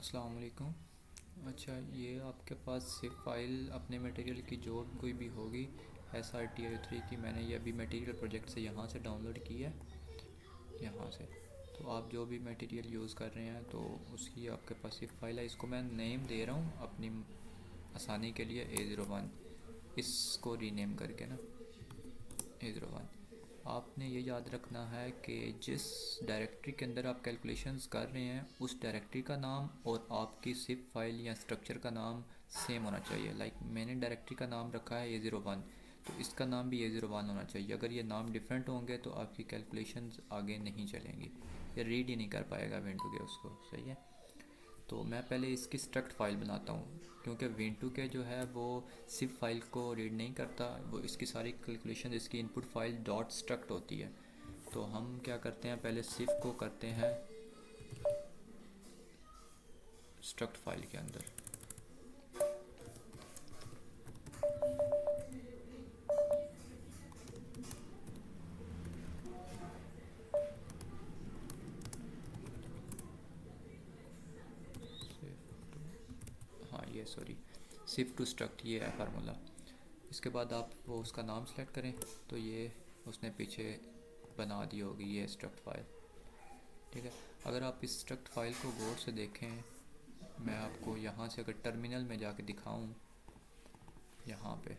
अस्सलाम वालेकुम। अच्छा, ये आपके पास सिर्फ फ़ाइल अपने मटेरियल की जो कोई भी होगी SRTI3 की, मैंने ये अभी मटेरियल प्रोजेक्ट से यहाँ से डाउनलोड की है, यहाँ से। तो आप जो भी मटेरियल यूज़ कर रहे हैं तो उसकी आपके पास सिर्फ फ़ाइल है। इसको मैं नेम दे रहा हूँ अपनी आसानी के लिए A01, इसको रीनेम करके ना A01। आपने ये याद रखना है कि जिस डायरेक्टरी के अंदर आप कैलकुलेशंस कर रहे हैं उस डायरेक्टरी का नाम और आपकी सिप फाइल या स्ट्रक्चर का नाम सेम होना चाहिए। लाइक मैंने डायरेक्टरी का नाम रखा है A01, तो इसका नाम भी A01 होना चाहिए। अगर ये नाम डिफरेंट होंगे तो आपकी कैलकुलेशंस आगे नहीं चलेंगी, ये रीड ही नहीं कर पाएगा विंडो के उसको। सही है। तो मैं पहले इसकी स्ट्रक्ट फ़ाइल बनाता हूँ, क्योंकि विंटू के जो है वो सिर्फ फाइल को रीड नहीं करता, वो इसकी सारी कैलकुलेशन इसकी इनपुट फाइल डॉट स्ट्रक्ट होती है। तो हम क्या करते हैं, पहले सिर्फ को करते हैं स्ट्रक्ट फाइल के अंदर। हाँ ये सॉरी, सिर्फ टू स्ट्रक्ट, ये है फार्मूला। इसके बाद आप वो उसका नाम सेलेक्ट करें, तो ये उसने पीछे बना दी होगी ये स्ट्रक्ट फाइल। ठीक है। अगर आप इस स्ट्रक्ट फाइल को गौर से देखें, मैं आपको यहाँ से अगर टर्मिनल में जाके दिखाऊं, यहाँ पे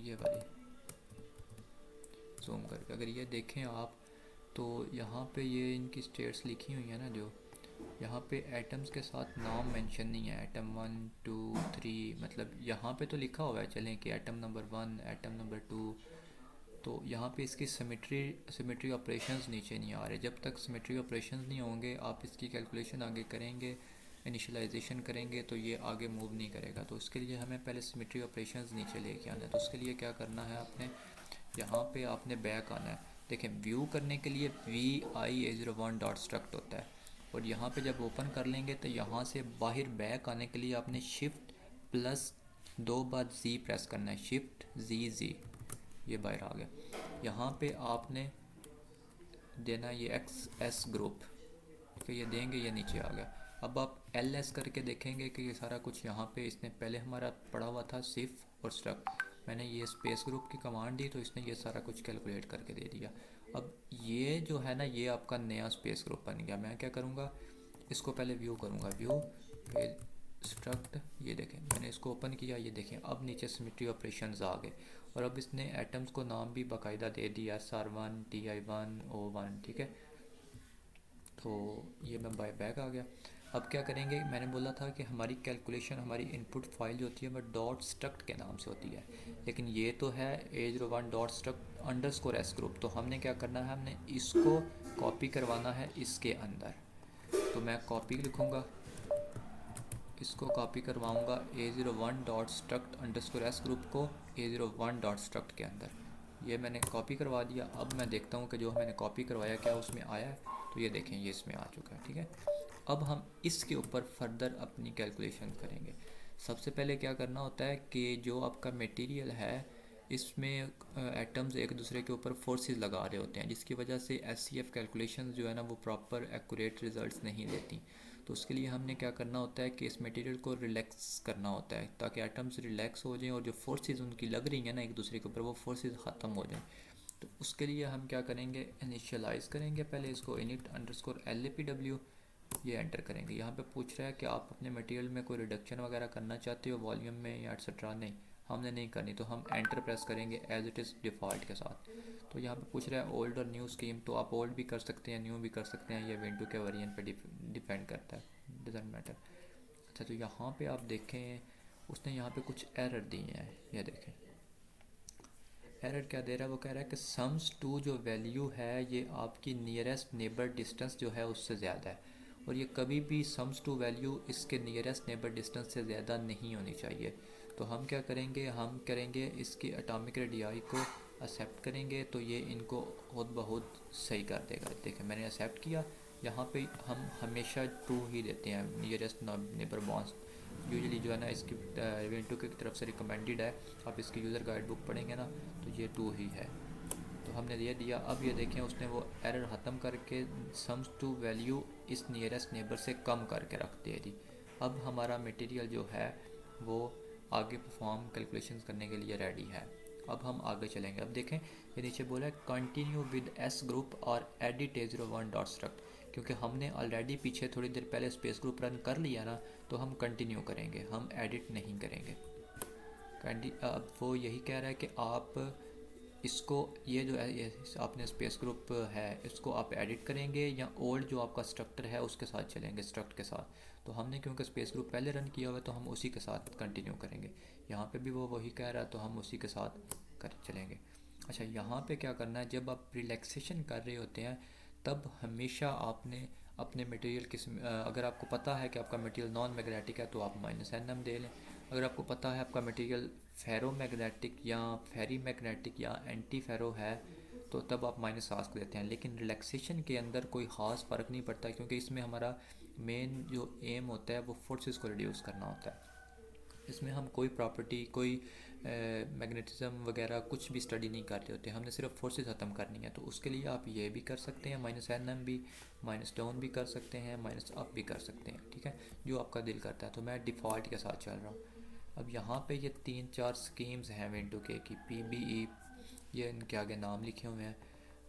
ये वाली जूम करके अगर ये देखें आप, तो यहाँ पे ये इनकी स्टेट्स लिखी हुई है ना, जो यहाँ पे एटम्स के साथ नाम मेंशन नहीं है, एटम 1 2 3, मतलब यहाँ पे तो लिखा हुआ है चलें कि एटम नंबर 1, एटम नंबर 2। तो यहाँ पे इसकी सिमेट्री ऑपरेशंस नीचे नहीं आ रहे। जब तक सिमेट्री ऑपरेशंस नहीं होंगे, आप इसकी कैलकुलेशन आगे करेंगे, इनिशियलाइजेशन करेंगे, तो ये आगे मूव नहीं करेगा। तो उसके लिए हमें पहले सिमेट्री ऑपरेशंस नीचे लेके आना है। तो उसके लिए क्या करना है, आपने यहाँ पे आपने बैक आना है। देखें, व्यू करने के लिए VI A01 डॉट स्ट्रक्ट होता है, और यहाँ पे जब ओपन कर लेंगे तो यहाँ से बाहर बैक आने के लिए आपने शिफ्ट प्लस 2 बार Z प्रेस करना है, शिफ्ट Z, ये बाहर आ गया। यहाँ पे आपने देना ये XS ग्रुप, तो ये देंगे, ये नीचे आ गया। अब आप LS करके देखेंगे कि ये सारा कुछ यहाँ पे इसने पहले हमारा पड़ा हुआ था सिफ और स्ट्रक्ट, मैंने ये स्पेस ग्रुप की कमांड दी तो इसने ये सारा कुछ कैलकुलेट करके दे दिया। अब ये जो है ना, ये आपका नया स्पेस ग्रुप बन गया। मैं क्या करूँगा, इसको पहले व्यू करूँगा, व्यू स्ट्रक्ट, ये देखें मैंने इसको ओपन किया, ये देखें अब नीचे सिमेट्री ऑपरेशंस आ गए, और अब इसने एटम्स को नाम भी बाकायदा दे दिया, SR1 TI1 O1। ठीक है। तो ये मैं बाय बैक आ गया। अब क्या करेंगे, मैंने बोला था कि हमारी कैलकुलेशन, हमारी इनपुट फाइल जो होती है वह डॉट स्ट्रक्ट के नाम से होती है, लेकिन ये तो है A01 dot struct underscore S group. तो हमने क्या करना है, हमने इसको कॉपी करवाना है इसके अंदर। तो मैं कॉपी लिखूँगा, इसको कॉपी करवाऊँगा A01 dot struct underscore S group को A01 डॉट स्ट्रक्ट के अंदर। ये मैंने कॉपी करवा दिया। अब मैं देखता हूँ कि जो मैंने कॉपी करवाया क्या उसमें आया है, तो ये देखें ये इसमें आ चुका है। ठीक है। अब हम इसके ऊपर फर्दर अपनी कैलकुलेशन करेंगे। सबसे पहले क्या करना होता है कि जो आपका मटेरियल है इसमें एटम्स एक दूसरे के ऊपर फोर्सेस लगा रहे होते हैं, जिसकी वजह से SCF कैलकुलेशन जो है ना वो प्रॉपर एक्यूरेट रिजल्ट्स नहीं देती। तो उसके लिए हमने क्या करना होता है कि इस मटेरियल को रिलैक्स करना होता है, ताकि एटम्स रिलैक्स हो जाएं और जो फोर्सेस उनकी लग रही हैं ना एक दूसरे के ऊपर, वो फोर्सेस ख़त्म हो जाएं। तो उसके लिए हम क्या करेंगे, इनिशियलाइज़ करेंगे पहले इसको, init अंडरस्कोर LAPW, ये एंटर करेंगे। यहाँ पे पूछ रहा है कि आप अपने मटेरियल में कोई रिडक्शन वगैरह करना चाहते हो वॉल्यूम में या एट्सट्रा। नहीं, हमने नहीं करनी, तो हम एंटर प्रेस करेंगे एज इट इज़ डिफ़ॉल्ट के साथ। तो यहाँ पे पूछ रहा है ओल्ड और न्यू स्कीम, तो आप ओल्ड भी कर सकते हैं, न्यू भी कर सकते हैं, ये विंडो के वेरिएंट पे डिपेंड करता है, डजेंट मैटर। अच्छा, तो यहाँ पे आप देखें उसने यहाँ पे कुछ एरर दिए हैं, ये देखें एरर क्या दे रहा है। वो कह रहा है कि सम्स टू जो वैल्यू है ये आपकी नियरेस्ट नेबर डिस्टेंस जो है उससे ज़्यादा है, और ये कभी भी सम्स टू वैल्यू इसके नियरेस्ट नेबर डिस्टेंस से ज़्यादा नहीं होनी चाहिए। तो हम क्या करेंगे, हम करेंगे इसकी एटॉमिक रेडियाई को एक्सेप्ट करेंगे, तो ये इनको खुद बहुत सही कर देगा। देखें मैंने एक्सेप्ट किया, यहाँ पे हम हमेशा ट्रू ही देते हैं, नियरेस्ट नेबर बॉन्ड्स यूजुअली जो है ना इसकी विंटू की तरफ से रिकमेंडेड है। आप इसकी यूज़र गाइड बुक पढ़ेंगे ना तो ये 2 ही है। तो हमने ये दिया। अब ये देखें उसने वो एरर ख़त्म करके सम्स टू वैल्यू इस नियरेस्ट नेबर से कम करके रख दे दी। अब हमारा मटेरियल जो है वो आगे परफॉर्म कैलकुलेशंस करने के लिए रेडी है। अब हम आगे चलेंगे। अब देखें ये नीचे बोला है कंटिन्यू विद एस ग्रुप और एडिट A01 डॉट स्ट्रक्ट, क्योंकि हमने ऑलरेडी पीछे थोड़ी देर पहले स्पेस ग्रुप रन कर लिया ना, तो हम कंटिन्यू करेंगे, हम एडिट नहीं करेंगे। अब वो यही कह रहा है कि आप इसको ये जो है ये आपने स्पेस ग्रुप है इसको आप एडिट करेंगे या ओल्ड जो आपका स्ट्रक्चर है उसके साथ चलेंगे, स्ट्रक्ट के साथ। तो हमने क्योंकि स्पेस ग्रुप पहले रन किया हुआ है तो हम उसी के साथ कंटिन्यू करेंगे। यहाँ पे भी वो वही कह रहा है तो हम उसी के साथ कर चलेंगे। अच्छा, यहाँ पे क्या करना है, जब आप रिलैक्सेशन कर रहे होते हैं तब हमेशा आपने अपने मटेरियल अगर आपको पता है कि आपका मटेरियल नॉन मैग्नेटिक है तो आप -NM दे लें। अगर आपको पता है आपका मटेरियल फेरो मैग्नेटिक या फेरी मैग्नेटिक या एंटी फेरो है तो तब आप -आस्क देते हैं। लेकिन रिलैक्सेशन के अंदर कोई ख़ास फ़र्क नहीं पड़ता, क्योंकि इसमें हमारा मेन जो एम होता है वो फोर्सेस को रिड्यूस करना होता है। इसमें हम कोई प्रॉपर्टी, कोई मैग्नेटिज्म वगैरह कुछ भी स्टडी नहीं कर रहे होते, हमने सिर्फ फोर्सेस ख़त्म करनी है। तो उसके लिए आप ये भी कर सकते हैं, -NM भी, माइनस डाउन भी कर सकते हैं, माइनस अप भी कर सकते हैं, ठीक है, जो आपका दिल करता है। तो मैं डिफ़ॉल्ट के साथ चल रहा हूँ। अब यहाँ पे ये 3-4 स्कीम्स हैं Win2K की, PBE, ये इनके आगे नाम लिखे हुए हैं।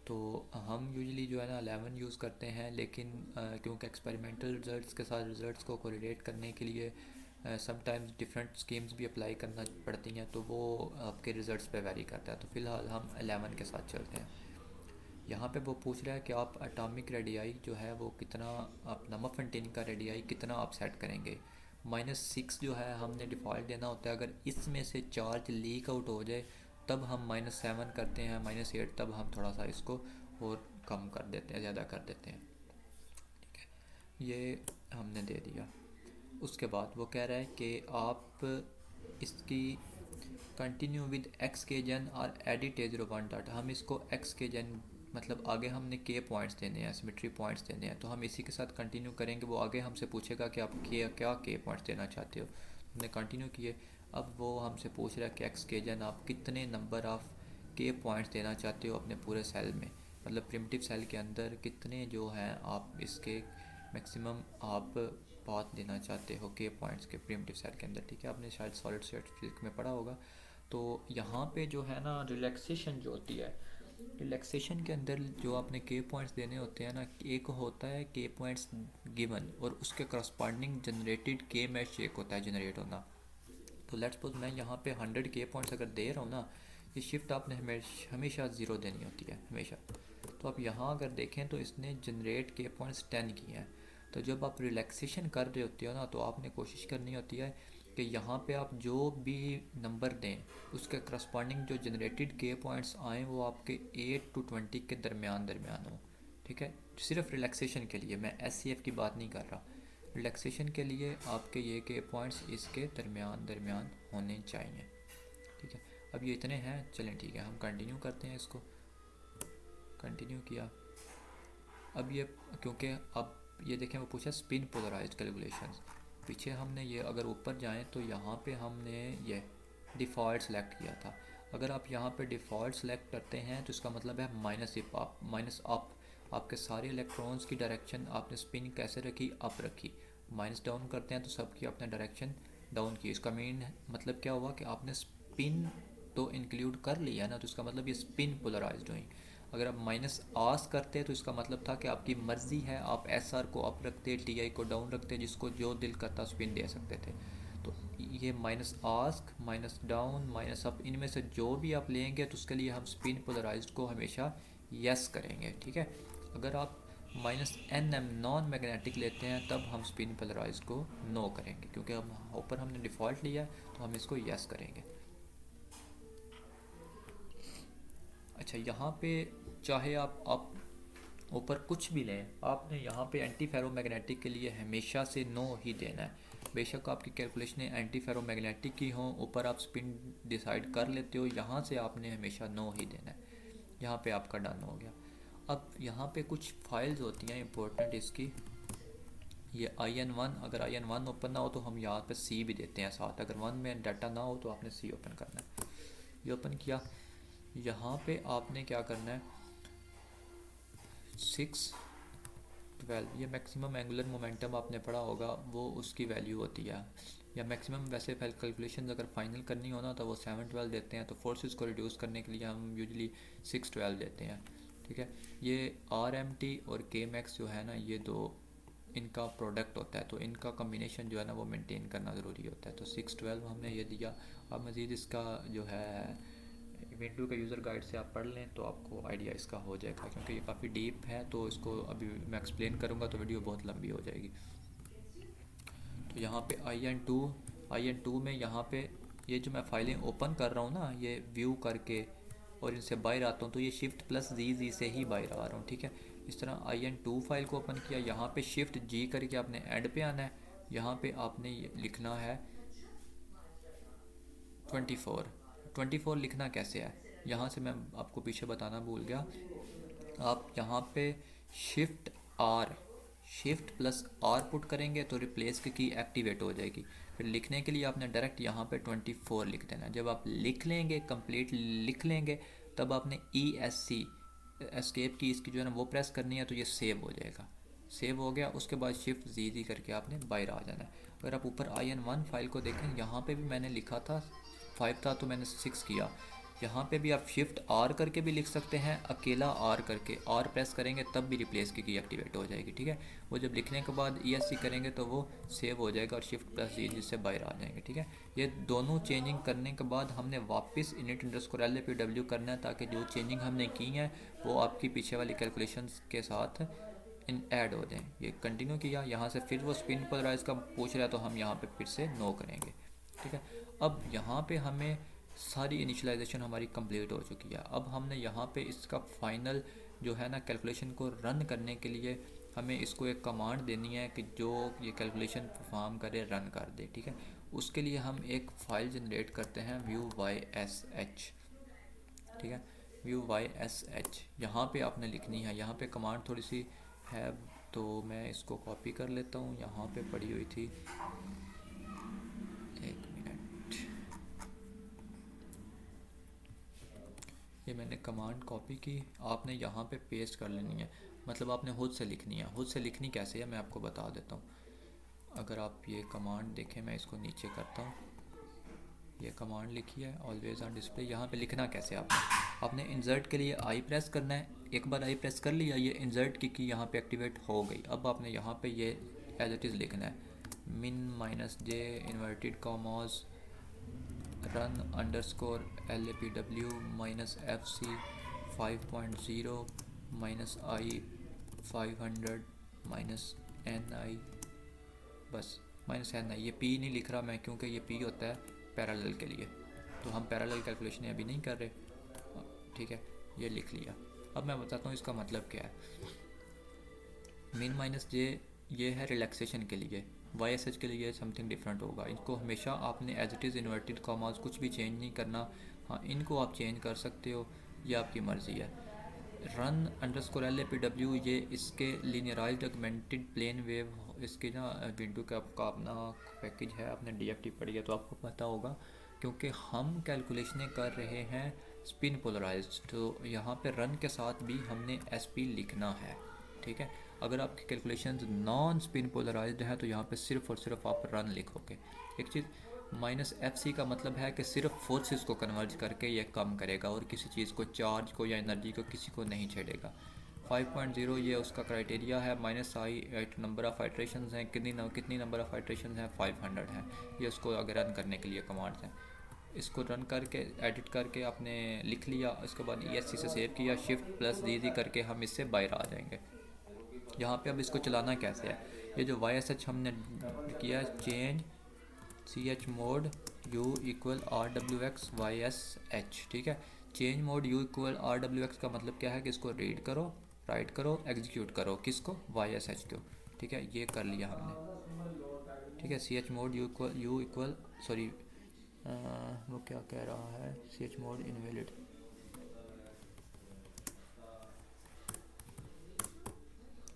तो हम यूजुअली जो है ना 11 यूज़ करते हैं, लेकिन क्योंकि एक्सपेरिमेंटल रिज़ल्ट्स के साथ रिज़ल्ट्स को कोरिलेट करने के लिए समटाइम्स डिफरेंट स्कीम्स भी अप्लाई करना पड़ती हैं, तो वो आपके रिज़ल्ट्स पे वेरी करता है। तो फ़िलहाल हम 11 के साथ चलते हैं। यहाँ पे वो पूछ रहा है कि आप एटॉमिक रेडियाई जो है वो कितना, आप नमक फंटेन का रेडियाई कितना आप सेट करेंगे। -6 जो है हमने डिफ़ॉल्ट देना होता है। अगर इसमें से चार्ज लीक आउट हो जाए तब हम -7 करते हैं, -8 तब हम थोड़ा सा इसको और कम कर देते हैं, ज़्यादा कर देते हैं, ठीक है। ये हमने दे दिया। उसके बाद वो कह रहा है कि आप इसकी कंटिन्यू विद एक्स के जन और एडिट A01 डाटा, हम इसको एक्स के जन मतलब आगे हमने के पॉइंट्स देने हैं, सिमेट्री पॉइंट्स देने हैं, तो हम इसी के साथ कंटिन्यू करेंगे। वो आगे हमसे पूछेगा कि आप क्या के पॉइंट्स देना चाहते हो, हमने कंटिन्यू किए। अब वो हमसे पूछ रहा है कि एक्स के जन आप कितने नंबर ऑफ़ के पॉइंट्स देना चाहते हो अपने पूरे सेल में, मतलब प्रिमिटिव सेल के अंदर कितने जो हैं आप इसके मैक्सिमम आप पाथ देना चाहते हो के पॉइंट्स के प्रिमिटिव सेल के अंदर, ठीक है। आपने शायद सॉलिड स्टेट फिजिक्स में पढ़ा होगा। तो यहाँ पे जो है ना रिलैक्सेशन जो होती है, रिलैक्सेशन के अंदर जो आपने के पॉइंट्स देने होते हैं ना, एक होता है के पॉइंट्स गिवन और उसके करस्पॉन्डिंग जनरेटेड के मैच एक होता है जनरेट होना। तो लेट्स सपोज मैं यहाँ पे 100 के पॉइंट्स अगर दे रहा हूँ ना, ये शिफ्ट आपने हमेशा 0 देनी होती है हमेशा। तो आप यहाँ अगर देखें तो इसने जनरेट के पॉइंट्स 10 किए हैं। तो जब आप रिलैक्सेशन कर रहे होते हो ना तो आपने कोशिश करनी होती है कि यहाँ पे आप जो भी नंबर दें उसके करस्पॉन्डिंग जो जनरेटेड के पॉइंट्स आएँ वो आपके 8 to 20 के दरमियान हो, ठीक है। सिर्फ रिलैक्सेशन के लिए, मैं SCF की बात नहीं कर रहा, रिलैक्सेशन के लिए आपके ये के पॉइंट्स इसके दरमियान होने चाहिए, ठीक है। अब ये इतने हैं, चलें ठीक है, हम कंटिन्यू करते हैं। इसको कंटिन्यू किया। अब ये क्योंकि अब ये देखें वो पूछा स्पिन पोलराइज्ड कैलकुलेशंस, पीछे हमने ये अगर ऊपर जाएं तो यहाँ पे हमने ये डिफ़ॉल्ट सेलेक्ट किया था। अगर आप यहाँ पे डिफ़ॉल्ट सेलेक्ट करते हैं तो इसका मतलब है माइनस अप, आपके सारे इलेक्ट्रॉन्स की डायरेक्शन आपने स्पिन कैसे रखी, अप रखी। माइनस डाउन करते हैं तो सबकी अपने डायरेक्शन डाउन की। इसका मेन मतलब क्या हुआ कि आपने स्पिन तो इंक्लूड कर लिया ना, तो इसका मतलब ये स्पिन पोलराइज्ड हुई। अगर आप -आस करते तो इसका मतलब था कि आपकी मर्ज़ी है, आप SR को अप रखते, TI को डाउन रखते, जिसको जो दिल करता स्पिन दे सकते थे। तो ये -ask, minus down, minus up, इनमें से जो भी आप लेंगे तो उसके लिए हम स्पिन पोलराइज्ड को हमेशा यस करेंगे, ठीक है। अगर आप -NM नॉन मैग्नेटिक लेते हैं तब हम स्पिन पोलराइज्ड को नो करेंगे, क्योंकि हम ऊपर हमने डिफ़ॉल्ट लिया तो हम इसको यस करेंगे। अच्छा, यहाँ पे चाहे आप ऊपर कुछ भी लें, आपने यहाँ पे एंटी फेरोमैग्नेटिक के लिए हमेशा से नो ही देना है। बेशक आपकी कैलकुलेशन एंटी फेरोमैग्नेटिक की हो, ऊपर आप स्पिन डिसाइड कर लेते हो, यहाँ से आपने हमेशा नो ही देना है। यहाँ पे आपका डन हो गया। अब यहाँ पे कुछ फाइल्स होती हैं इंपॉर्टेंट इसकी, ये IN1, अगर IN1 ओपन ना हो तो हम यहाँ पे C भी देते हैं साथ। अगर 1 में डाटा ना हो तो आपने C ओपन करना है। ये ओपन किया। यहाँ पे आपने क्या करना है, 612 ये मैक्सिमम एंगुलर मोमेंटम आपने पढ़ा होगा, वो उसकी वैल्यू होती है। या मैक्सिमम वैसे कैलकुलेशन अगर फाइनल करनी हो ना तो वो 712 देते हैं, तो फोर्सेस को रिड्यूस करने के लिए हम यूजली 612 देते हैं। ठीक है, ये RMT और KMax जो है ना, ये दो इनका प्रोडक्ट होता है, तो इनका कम्बिनेशन जो है ना वो मेंटेन करना ज़रूरी होता है। तो 612 हमने ये दिया। अब मज़ीद इसका जो है विंडो का यूज़र गाइड से आप पढ़ लें तो आपको आइडिया इसका हो जाएगा, क्योंकि ये काफ़ी डीप है, तो इसको अभी मैं एक्सप्लेन करूँगा तो वीडियो बहुत लंबी हो जाएगी। तो यहाँ पे IN2 में यहाँ पे ये जो मैं फाइलें ओपन कर रहा हूँ ना, ये व्यू करके और इनसे बाहर आता हूँ, तो ये Shift+Z से ही बाहर आ रहा हूँ। ठीक है, इस तरह IN2 फाइल को ओपन किया, यहाँ पे Shift+G करके आपने एंड पे आना है। यहाँ पे आपने लिखना है 24 लिखना कैसे है, यहाँ से मैं आपको पीछे बताना भूल गया। आप यहाँ पे Shift+R पुट करेंगे तो रिप्लेस की एक्टिवेट हो जाएगी। फिर लिखने के लिए आपने डायरेक्ट यहाँ पे 24 लिख देना। जब आप लिख लेंगे, कंप्लीट लिख लेंगे, तब आपने ESC एस्केप की इसकी जो है ना वो प्रेस करनी है, तो ये सेव हो जाएगा। सेव हो गया, उसके बाद Shift+Z करके आपने बाहर आ जाना है। अगर आप ऊपर IN1 फाइल को देखें, यहाँ पे भी मैंने लिखा था 5 था तो मैंने 6 किया। यहाँ पे भी आप Shift+R करके भी लिख सकते हैं, अकेला R करके, R प्रेस करेंगे तब भी रिप्लेस की एक्टिवेट हो जाएगी। ठीक है, वो जब लिखने के बाद ESC करेंगे तो वो सेव हो जाएगा और Shift+Z जिससे बाहर आ जाएंगे। ठीक है, ये दोनों चेंजिंग करने के बाद हमने वापस init_LAPW करना है, ताकि जो चेंजिंग हमने की हैं वो आपकी पीछे वाली कैलकुलेशंस के साथ ऐड हो जाएँ। ये कंटिन्यू किया, यहाँ से फिर वो स्पिन पोलराइज का पूछ रहा है तो हम यहाँ पे फिर से नो करेंगे। ठीक है, अब यहाँ पे हमें सारी इनिशियलाइजेशन हमारी कंप्लीट हो चुकी है। अब हमने यहाँ पे इसका फाइनल जो है ना कैलकुलेशन को रन करने के लिए हमें इसको एक कमांड देनी है कि जो ये कैलकुलेशन परफॉर्म करे, रन कर दे। ठीक है, उसके लिए हम एक फ़ाइल जनरेट करते हैं vysh। ठीक है, vysh यहाँ पे आपने लिखनी है। यहाँ पे कमांड थोड़ी सी है तो मैं इसको कॉपी कर लेता हूँ, यहाँ पे पड़ी हुई थी, एक मिनट। ये मैंने कमांड कॉपी की, आपने यहाँ पे पेस्ट कर लेनी है, मतलब आपने खुद से लिखनी है। खुद से लिखनी कैसे है मैं आपको बता देता हूँ। अगर आप ये कमांड देखें, मैं इसको नीचे करता हूँ, ये कमांड लिखी है ऑलवेज ऑन डिस्प्ले। यहाँ पे लिखना कैसे आपने इंसर्ट के लिए आई प्रेस करना है। एक बार आई प्रेस कर लिया, ये इंसर्ट की यहाँ पे एक्टिवेट हो गई। अब आपने यहाँ पे ये एज इट इज़ लिखना है, min-j inverted commas run_LAPW -FC 5.0 -I 500 -NI, बस -NI। ये P नहीं लिख रहा मैं, क्योंकि ये P होता है पैरेलल के लिए, तो हम पैरेलल कैलकुलेशन अभी नहीं कर रहे। ठीक है, ये लिख लिया। अब मैं बताता हूँ इसका मतलब क्या है। min-j ये है रिलैक्सेशन के लिए, YSH के लिए समथिंग डिफरेंट होगा। इनको हमेशा आपने as it is inverted commas कुछ भी चेंज नहीं करना। हाँ, इनको आप चेंज कर सकते हो, ये आपकी मर्ज़ी है। run_LAPW ये इसके लीनियराइज्ड ऑगमेंटेड प्लेन वेव, इसके ना विंडो का आपका अपना पैकेज है, आपने DFT पढ़ी है तो आपको पता होगा, क्योंकि हम कैलकुलेशनें कर रहे हैं स्पिन पोलराइज्ड, तो यहाँ पे रन के साथ भी हमने SP लिखना है। ठीक है, अगर आपकी कैलकुलेशन नॉन स्पिन पोलराइज्ड है तो यहाँ पे सिर्फ और सिर्फ आप रन लिखोगे। एक चीज़, -FC का मतलब है कि सिर्फ फोर्सेस को कन्वर्ज करके ये कम करेगा और किसी चीज़ को, चार्ज को या एनर्जी को, किसी को नहीं छेड़ेगा। 5.0 ये उसका क्राइटेरिया है। -I नंबर ऑफ़ आइट्रेशंस हैं, कितनी नंबर ऑफ़ आइट्रेशंस हैं, 500 हैं। ये उसको अगर रन करने के लिए कमांड्स हैं। इसको रन करके एडिट करके आपने लिख लिया, उसके बाद ESC से सेव किया, Shift+Z करके हम इससे बाहर आ जाएंगे। यहाँ पे अब इसको चलाना कैसे है, ये जो YSH हमने किया, change chmod u = rwx YSH। ठीक है, चेंज मोड u = rwx का मतलब क्या है कि इसको रीड करो, राइट करो, एग्जीक्यूट करो, किसको, YSH को। ठीक है, ये कर लिया हमने। ठीक है, chmod u = सॉरी वो क्या कह रहा है, chmod इनवैलिड,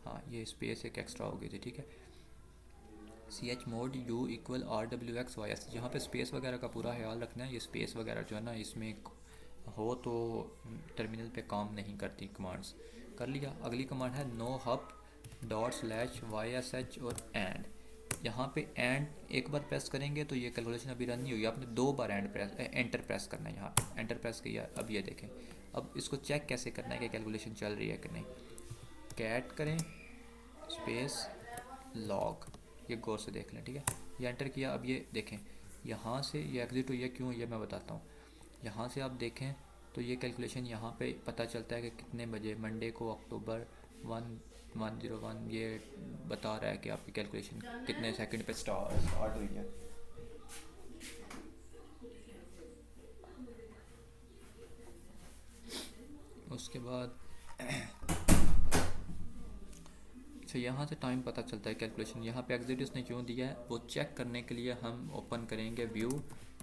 हाँ ये स्पेस एक एक्स्ट्रा हो गई थी। ठीक है, chmod u = rwx YS, यहाँ पे स्पेस वगैरह का पूरा ख्याल रखना है। ये स्पेस वगैरह जो है ना, इसमें हो तो टर्मिनल पे काम नहीं करती कमांड्स। कर लिया। अगली कमांड है nohup dot slash Y S H और एंड। यहाँ पे एंड एक बार प्रेस करेंगे तो ये कैलकुलेशन अभी रन नहीं हुई, आपने 2 बार एंटर प्रेस करना है। यहाँ पे एंटर प्रेस किया, अब ये देखें। अब इसको चेक कैसे करना है कि कैलकुलेशन चल रही है कि नहीं। कैट करें स्पेस लॉग, ये गौर से देख लें, ठीक है। ये एंटर किया, अब ये देखें यहाँ से ये एग्ज़िट हुई है, क्यों ये मैं बताता हूँ। यहाँ से आप देखें तो ये कैलकुलेशन यहाँ पे पता चलता है कि कितने बजे मंडे को अक्टूबर 1101 ये बता रहा है कि आपकी कैलकुलेशन कितने सेकंड पे स्टार्ट हुई है। उसके बाद अच्छा यहाँ से टाइम पता चलता है कैलकुलेशन। यहाँ पे एग्जिट उसने क्यों दिया है वो चेक करने के लिए हम ओपन करेंगे view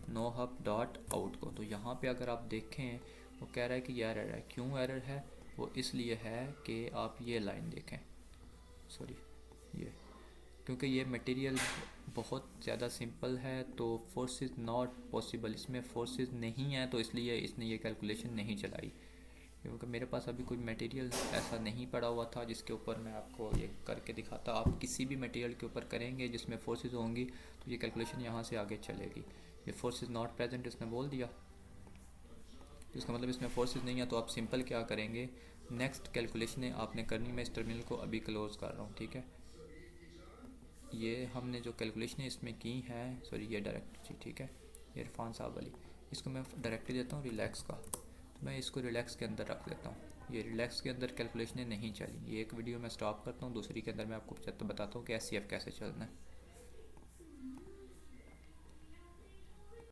nohup dot out को। तो यहाँ पे अगर आप देखें वो कह रहा है कि ये एरर है। क्यों एरर है वो इसलिए है कि आप ये लाइन देखें, सॉरी ये, क्योंकि ये मटेरियल बहुत ज़्यादा सिंपल है तो फोर्सेस नॉट पॉसिबल, इसमें फोर्सेस नहीं है तो इसलिए इसने ये कैलकुलेशन नहीं चलाई। क्योंकि मेरे पास अभी कोई मटेरियल ऐसा नहीं पड़ा हुआ था जिसके ऊपर मैं आपको ये करके दिखाता। आप किसी भी मटेरियल के ऊपर करेंगे जिसमें फोर्सेस होंगी तो ये कैलकुलेशन यहाँ से आगे चलेगी। ये फोर्सेस नॉट प्रेजेंट इसने बोल दिया, इसका मतलब इसमें फोर्सेस नहीं है। तो आप सिंपल क्या करेंगे, नेक्स्ट कैलकुलेशन आपने करनी, मैं इस टर्मिनल को अभी क्लोज कर रहा हूँ, ठीक है। ये हमने जो कैलकुलेशन इसमें की है, सॉरी ये डायरेक्ट, ठीक है, ये इरफान साहब वाली, इसको मैं डायरेक्टली देता हूँ रिलैक्स का। तो मैं इसको रिलैक्स के अंदर रख देता हूँ। ये रिलैक्स के अंदर कैलकुलेशनें नहीं चली। ये एक वीडियो मैं स्टॉप करता हूँ, दूसरी के अंदर मैं आपको बताता हूँ कि SCF कैसे चलना है।